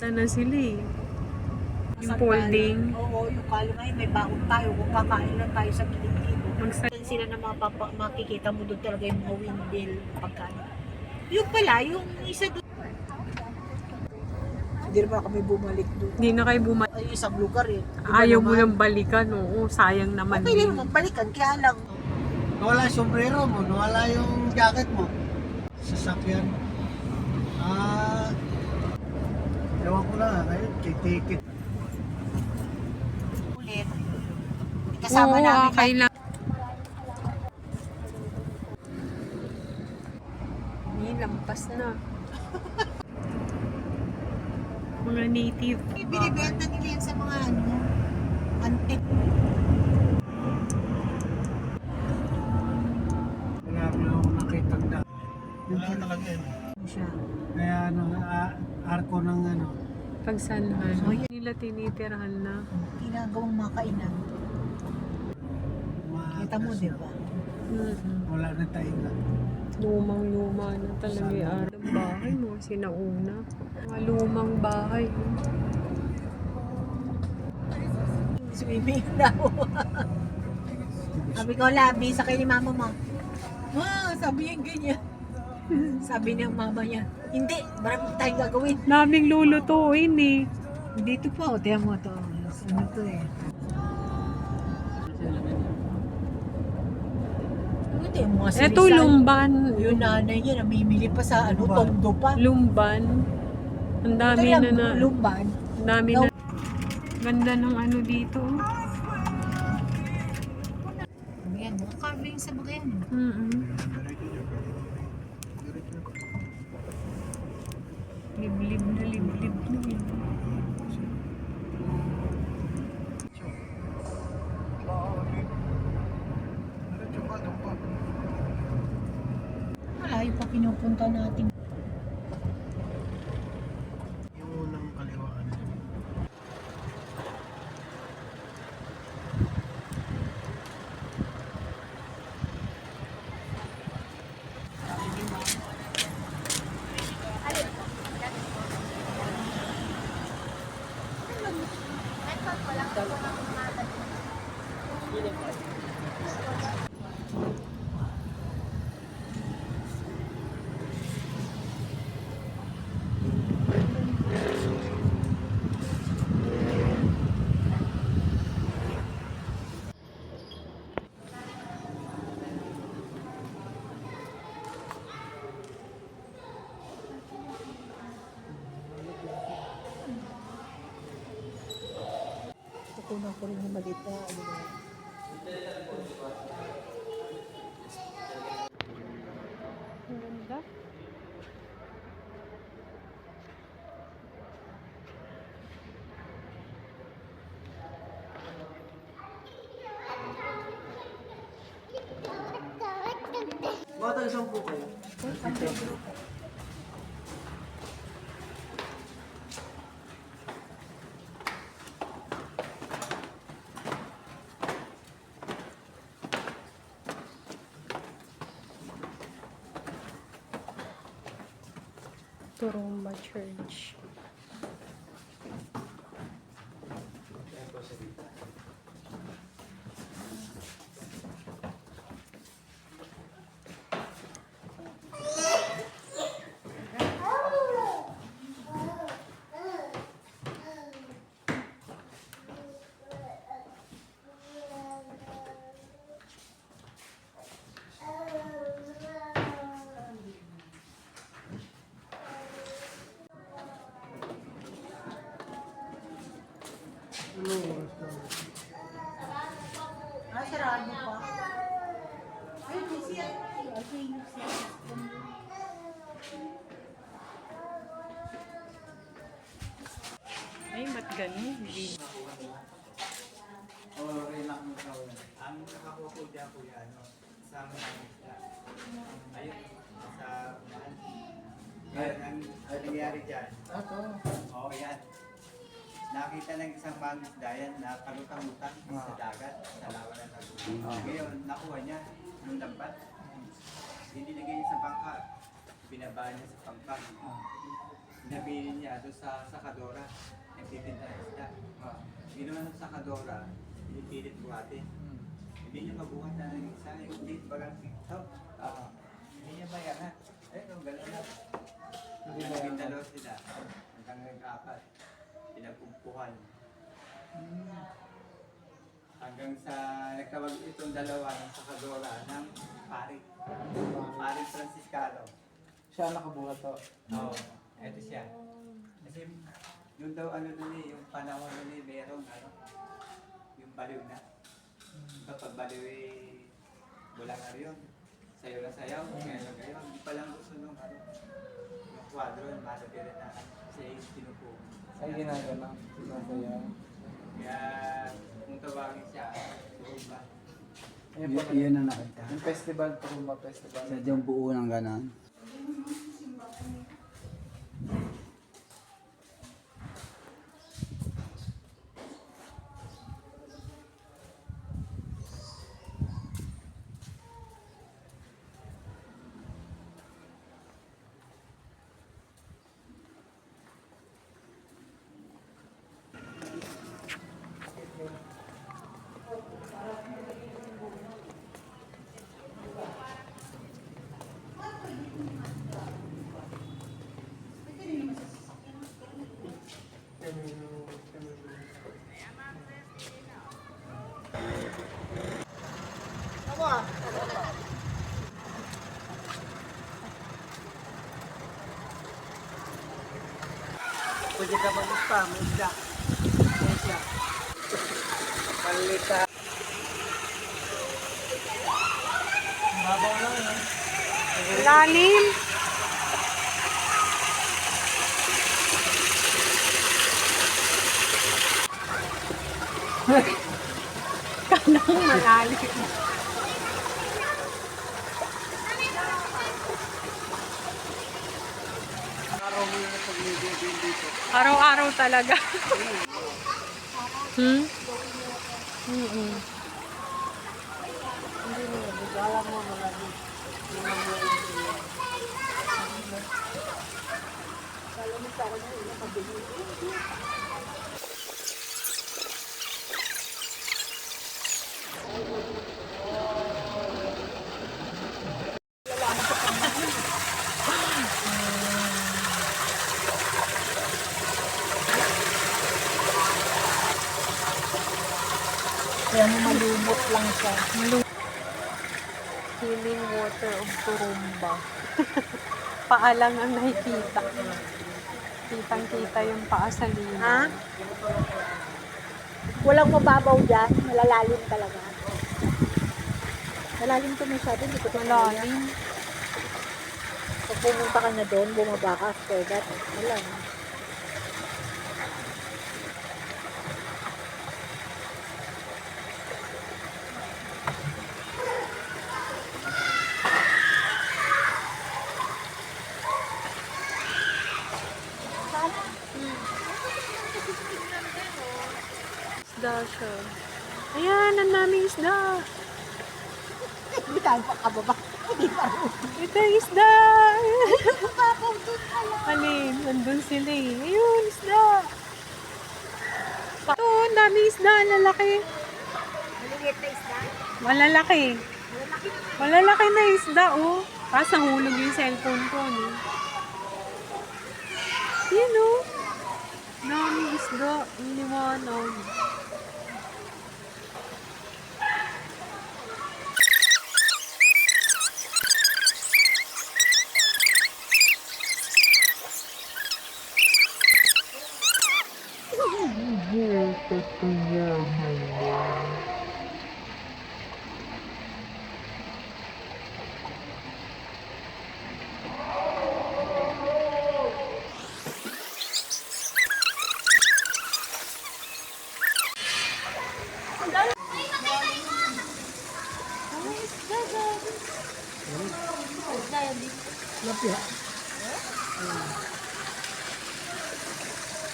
Na sila eh. Yung folding. Oo, yung kala ngayon may baon tayo kung kakain lang tayo sa kilig-kilig. Magsa- Sila na makikita mo doon talaga yung mga windmill pagkain. Yung pala, yung isa doon. Hindi naman kami bumalik doon. Hindi na kayo bumalik. Ay, isang lugar eh. Ayaw mo nang balikan, oo. Sayang naman. Okay lang naman balikan, kaya lang. Nawala yung sombrero mo, nawala yung jacket mo. Sasakyan. Ewan ko lang, ngayon, titikit. Ulit. Kasama Oo, namin. kailangan. Hindi, lampas na. Mga native. Binibenta nila yan sa mga antique. Wala ako nakita na. Wala talaga yun. Siya. Kaya arko ng Pagsanhan. Nila tinitirahan na. Ginagawang mga kainan. Kita mo, di ba? Wala na tayo na. Lumang-luma na talaga yung araw. Ang bahay mo, sinauna. Mga lumang bahay. Swimming daw. Sabi ko, labi sa kay ni mama mo. Sabi niya ganyan. Sabi niya mama niya, hindi, marami tayong gagawin. Naming lulutuin eh. Dito pa, tiyan mo to. Ano to eh. Ito yung mga silisan. Eto, lumban. Yung nanay niya, namimili pa sa tondo pa. Lumban. Ang dami Kaya na. lumban. Ang dami na. Ganda ng ano dito. Ayan, mga carving sa mga yan. Liblib na liblib na yun. Malayo pa pinupunta natin. Yung unang kaliwaan. Tutunan ko rin yung maliit na ano ba. Ang ganda. Mga taga-isang po kayo? Turumba Church. Ano oras na? Sarado pa. Ay, siya. Okay, siya. Ay, ba't ganun? Hindi. Relax mo sa wala. Ang nakakuha ko dyan po yan, sa mga isla. Ayun, sa umahan. Ang nangyari dyan. Oo, yan. Nakita ng isang mangisda yan na kalutang-lutang sa dagat, sa lawa ng tagulong. Ngayon, nakuha niya yung lambat. Dinilagay niya sa bangka. Binabaan niya sa pangka. Nabili niya doon sa Sakadora. Nagtitinda ng isda. Hindi naman sa Sakadora, pinipilit buhatin. Hindi niya mabuhat na ng isa. Yung date bagang ito. Hindi niya bayaran. Eh, kung gano'n na. Naging dalawa sila. Hanggang nag-apat. Pinagpumpuhan. Hanggang sa nagtawag itong dalawa ng Sakadora ng Pari Franciscano. Siya nakabuhat to. Oo, eto siya. Kasi yung daw ano dun eh, yung panahon dun eh, merong ano, yung baliw na. Kapag baliw eh, bulang ano yun. Sayo na sayaw, ngayon ngayon. Hindi pa lang gusto nung ano, yung kwadro, malapirin na siya yung tinupo. Ay, ginagawa. Sinasaya. Kaya kung tawagin siya, Turumba. Ayun po. Yun ang nakita. Yung festival, Turumba Festival. Sadyang buo ng ganon. Pwede ka mag-ispa, may isda. May isda. Palita. Babaw lang, no? Lalim. Kanang malalim. Araw mo yung pag-ibig dito. Araw-araw talaga. Hmm? Mm-mm. Hindi mo, alam mo malagi. Kaya mo malumot lang siya. Healing water of Turumba. Paalang ang nakikita. Kitang-kita yung paa sa Ha? linaw. Walang mababaw dyan. Malalalim talaga. Malalim to masyado. Hindi ko ito Malalim. Pag pumunta ka na doon, bumaba ka after that. Wala. Isda siya. Ayan, ang daming isda. Hindi tayo pa kababa. Hindi pa rin. Ito yung isda. Mababaw doon pala. Alin, nandun sila eh. Ayun, isda. Ito, ang daming isda. Lalaki. Maliliit na isda. Malalaki. Malalaki na. Malalaki na isda, oh. Tapos nahulog yung cellphone ko, no? Yan, oh. Daming isda. Ang liwanag.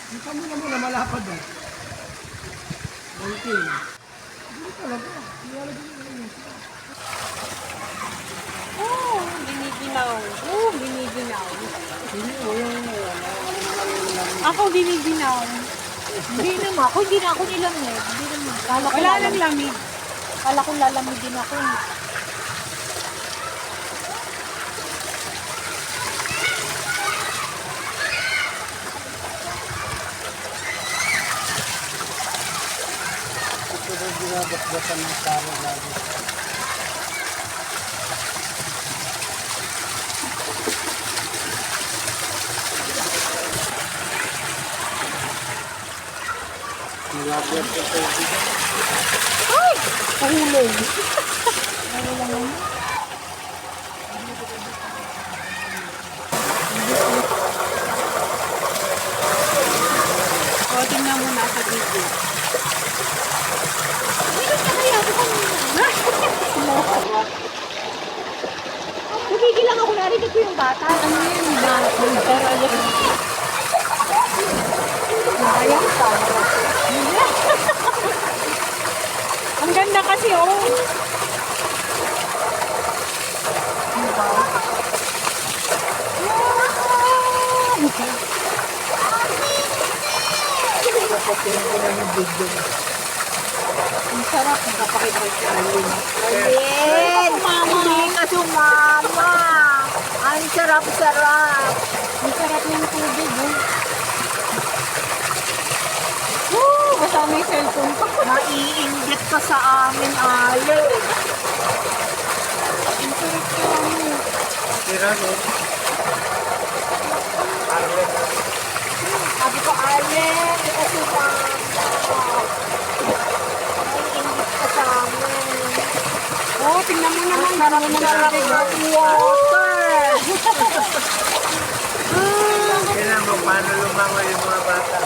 Kita mo naman na malapad eh. Bunting. Hindi talaga. Oh, biniginaw. Oh, biniginaw. Hindi mo yung Ako giniginaw. Hindi naman. Ako hindi na ako nilamig. Hindi naman. Kala ko Wala nang lamig. Kala ko lalamigin ako. Ito daw ginabasbasan ng taro lagi. Nilagyan ko ito. Pahulog. O, tingnan mo nasa video. Tumigil lang ako. Narinig ko yung bata. Ano yun? Ayaw ka. Ang ganda kasi, oh. Ang sarap. Nakapakita ko si Alin. Alin! Hindi ka sumama. Ang sarap-sarap. Ang sarap ng tubig, oh. Woo! Kasama yung cellphone ko. Maiinggit ka sa amin, Alin. Ang sarap ko, ano. Tira no? Sabi ko, Alin, hindi ka sumama. Maiinggit ka sa amin. Oh, tingnan mo naman. Sarap ng water. Kailan mo paano lumangoy yung mga bata?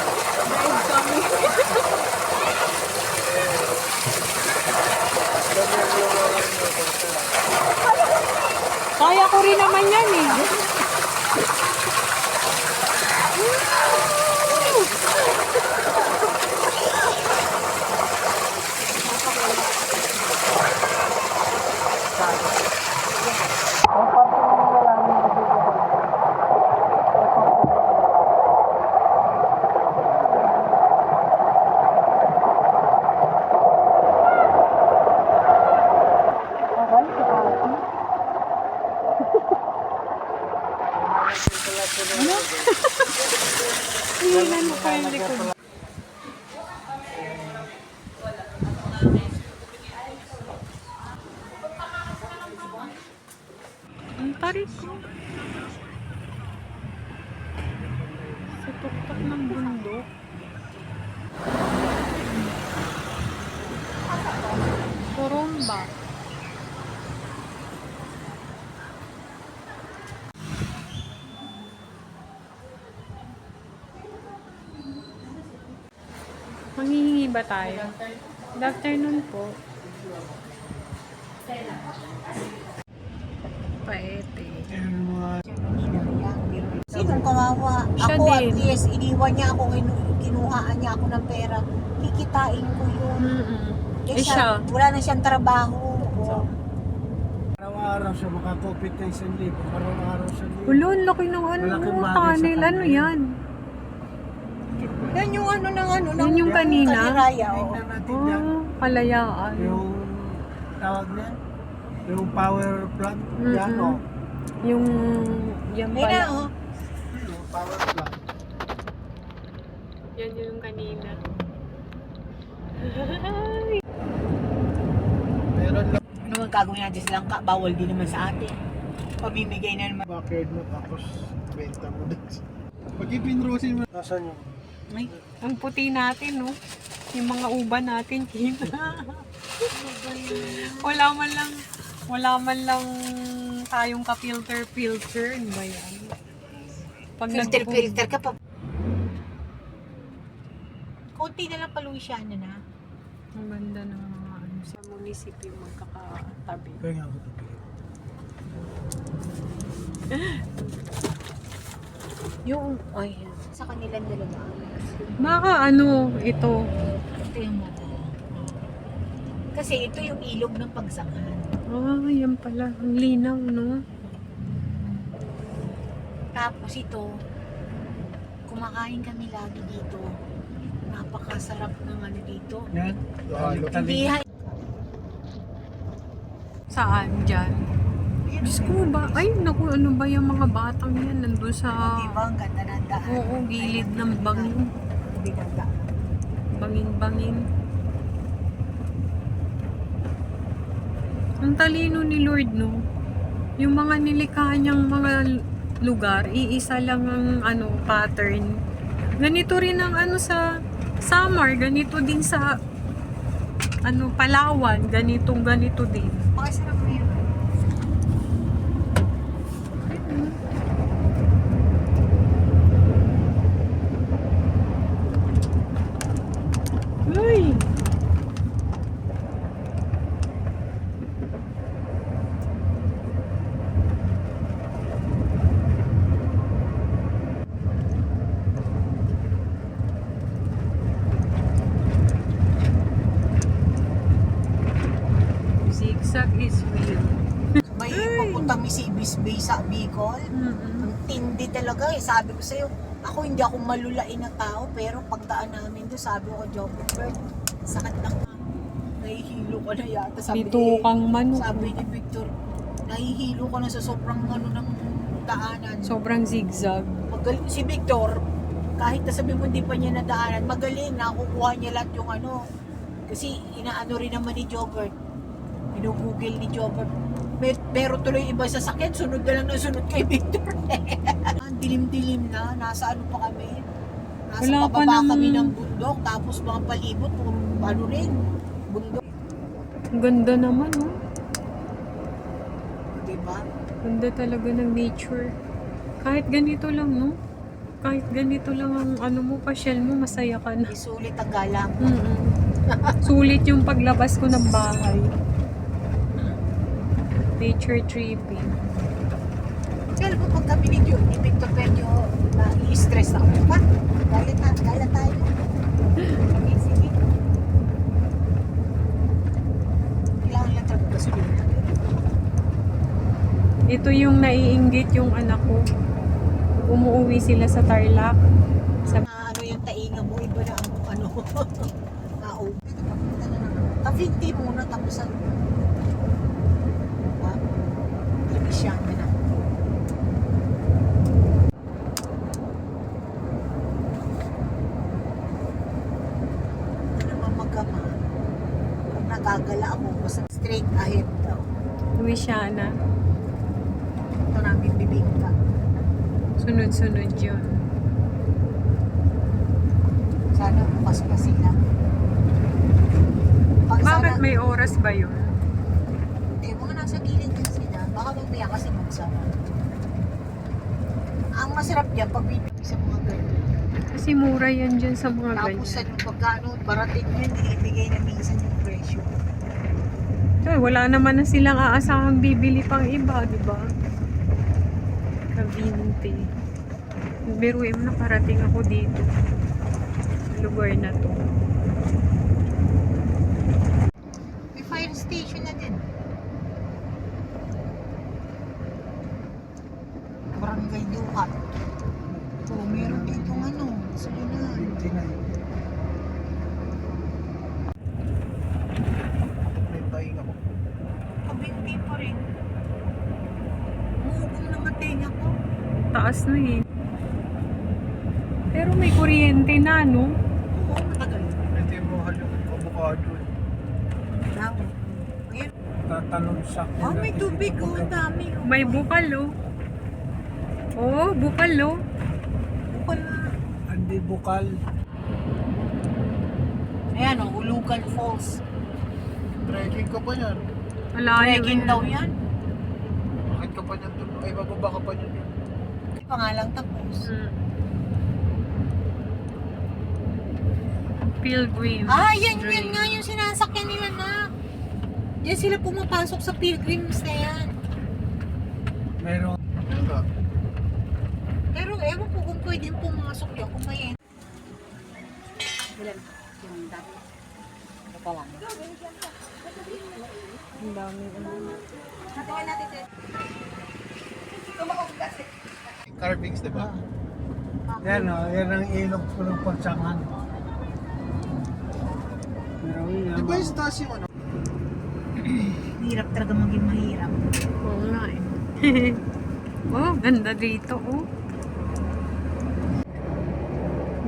Kaya ko rin naman yan, eh. Tingnan mo pa yung likod. Ang tarik ko. Sa tuktok ng bundok. Turumba. Manghihingi ba tayo? Good afternoon po. Paete. Sinong kawawa? Siya Ako at din. least, iniwan niya ako, kinuhaan niya ako ng pera. Kikitain ko yun. Eh siya. Wala na siyang trabaho. O, Araw-araw siya makakopit ng 1,000. Araw-araw siya. Ulo, ang laki ng ano Malaking mo, bagay sa tunnel. kanya Ano yun. yan? yan yung ano ng ano. Yan yung kanina? Kaliraya, o. Tingnan natin yan. Oh, kalayaan. Yung tawag niya? Yung power plant. Yan Mm-mm. o. Yung, yan Ayun na, pala. o. Yung power plant. Yan yung kanina. Meron lang. Ano ang gagawin natin sa langka? Bawal din naman sa atin. Pamimigay na naman. Backyard mo tapos benta mo din. Pag ipinrosin mo. Nasaan yung? Ay, Ang puti natin, no? Yung mga uban natin, kita. Wala man lang tayong ka-filter. Ano ba yan? Pag filter ka pa. Kunti na lang pa Louisiana na. Ang ganda ng mga ano, sa munisipyo magkakatabi. Kaya nga ako ito. Yung, ay, sa kanilang dalawa. Baka ano, ito. Ito yung mga. Kasi ito yung ilog ng Pagsangan. Ah, yan pala. Ang linaw, no? Tapos ito, Kumakain kami lagi dito. Napakasarap ng ano dito. Yan. Hindi, Saan dyan? Diyos ko ba? Ay, naku, ano ba yung mga batang yan? Nandun sa... diba ang ganda ng daan? Oo, gilid ng bangin. Binaga. Bangin-bangin. Ang talino ni Lord, no? Yung mga nilikha niyang mga lugar, iisa lang ang ano, pattern. Ganito rin ang ano sa Samar, ganito din sa ano, Palawan, ganito din. Pakisarap mo yun. Ay! Zigzag is real. May papuntang Misibis Bay sa Bicol. Mm-mm. Ang tindi talaga eh. Sabi ko sa'yo, ako hindi ako malulain na tao, pero pagdaan namin doon, sabi ko, Jobert, sakit ng nahihilo ka na yata. Dito kang manok. Sabi ni Victor, nahihilo ka na sa sobrang ano ng daanan. Sobrang zigzag. Magaling si Victor, kahit nasabi mo hindi pa niya nadaanan, magaling, nakukuha niya lahat yung ano. Kasi inaano rin naman ni Jobert, pinugugil ni Jobert. Pero tuloy iba sa sakit, sunod na lang na sunod kay Victor. Ang dilim-dilim na, nasa ano pa kami? Nasa Wala pa pababa kami namang- ng bundok, tapos mga palibot, ano rin, bundok. Ang ganda naman, oh. Diba? Ganda talaga ng nature. Kahit ganito lang, no? Kahit ganito lang ang ano mo, pasyal mo, masaya ka na. Isulit ang gala mo. Mm-mm. Sulit yung paglabas ko ng bahay. Nature tripping. Pero pag kami ni Victor medyo i-stress ako. Pa, gala tayo. Sige, sige. Kailangan lang talaga gasolina. Ito yung naiinggit yung anak ko. Umuwi sila sa Tarlac. Sa Ano yung tainga mo, iba na ang ano. Ka-50 muna, tapos ang Luisiana na. Ano naman magkama? Pag nagagala ako, basta straight ahead daw. Louisiana. Ito namin bibingka. Sunod-sunod yun. Sana bukas pa sila. Pag Bakit sana, may oras ba yun? mga nasa gilid din sila. Baka mamaya kasi magsama. Ang masarap dyan, pag bibigay sa mga ganyan. Kasi mura yan dyan sa mga Tapos sa ganyan. yung pagkano, parating yun, ibigay na minsan yung presyo. Ay, wala naman na silang aasahang bibili pang iba, di ba? Cavite. Biruin mo na parating ako dito. Sa lugar na to. May fire station na din. Barangay Duhat. So, meron dito ano, sulinan. 29. May paing ako. Kabinti pa rin. Mugong na matenga ko. Taas na eh. Pero may kuryente na, no? Oo, matagal. Ito yung mahal yung avocado. Dami. Ngayon, Tatalon sa oh, may tubig. Oh, ang dami. Oh. May bukal, oh. Oh, bukal, oh. Bukal na. Andi bukal. Ayan, oh, Ulugan Falls. Trekking ka pa yan. Malayo. Trekking daw yan. Bakit ka pa niyan doon? Ay, bababa ka pa niyan. Hindi pa nga lang tapos. Mm. Pilgrim. Ah, yan nga yung sinasakyan nila na. Diyan sila pumapasok sa pilgrims na yan. Meron. Ano? Pero ewan ko kung pwedeng pumasok yan kung may ilan yung dati. Ito lang. Ang dami. Natuwa natin ito. Carvings, di ba? Yan o, yan ang ilog ko ng Pagsangan. Di ba yung taas yung ano? Hirap talaga maging mahirap. Oo nga eh. Oh, ganda dito oh.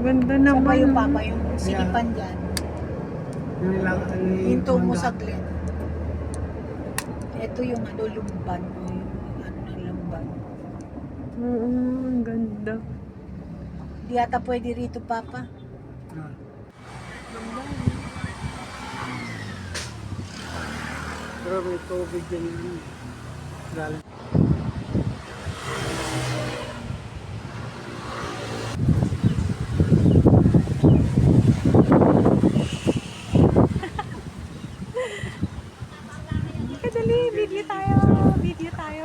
Ganda Saba naman. yung papa, yung sinipan dyan. Yung lang, Hinto mo saglit. Ito yung ano, lumban. Yung ano ng lumban. Oo, ang ganda. Di ata pwede rito, papa. Pero may tubig din yun. Galing. Kadali, video tayo. Video tayo.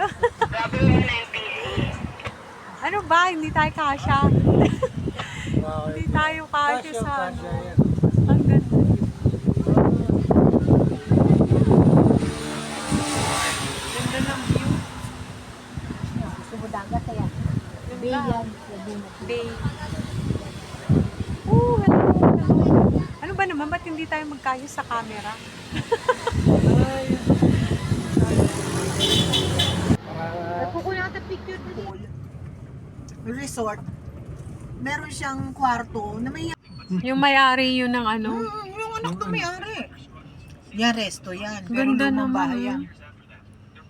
Ano ba? Hindi tayo kasha. Hindi tayo kasha sa ano. Ang ganda. Ganda ng view. Gusto mo dagat kaya? Bay yan. Laguna. Bay. Oh, hello. Ano ba naman? Ba't hindi tayo magkasya sa camera? Kukuha natin picture pool. Resort. Meron siyang kwarto na may Yung may-ari yun ng ano. yung anak na may-ari. Yan, resto yan. Pero Ganda lumang naman, bahay oh. yan.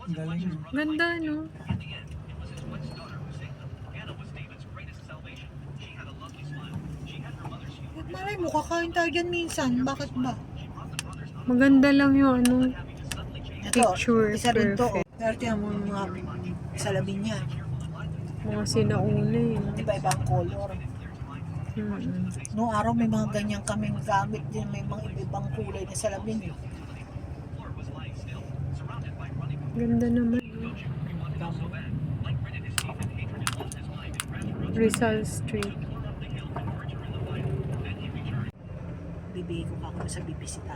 Galing. Ganda, no? Malay mo, kakain tayo dyan minsan. Bakit ba? Maganda lang yung ano. Ito, Picture isa rin to. perfect. Pero tingnan mo yung mga salamin niya. Mga sinauna eh. Iba-ibang color. Mm-mm. Noong araw may mga ganyan kaming gamit din. May mga iba-ibang kulay na salamin. Ganda naman. Rizal Street. Bibigay ko ako sa bibisita.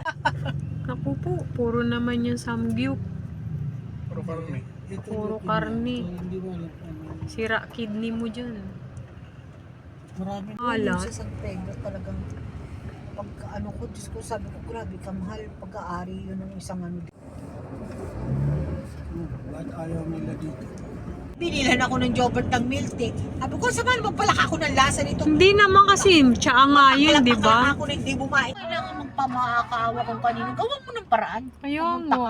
Ako po, puro naman yung samgyup. Puro karne. Puro karne. Hindi mo alam ano. Sira kidney mo dyan. Marami Ala. sa San Pedro talagang pagka ano ko, Diyos ko, sabi ko, grabe kamahal pag-aari yun ng isang ano. Ba't ayaw nila dito? Binilan ako ng yogurt ng milk tea. Sabi ko, saan naman palaka ako ng lasa nito? Hindi naman kasi, tsaa nga yun, di ba? Ako na hindi bumain. Kailangan magpamakaawa kung kanino. Gawa mo ng paraan. Kaya Pumunta ka. mo.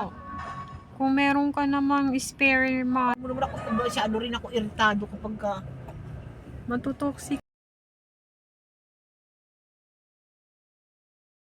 Kung meron ka namang spare Ano naman ako, si ano rin ako, irritado kapag matutoxic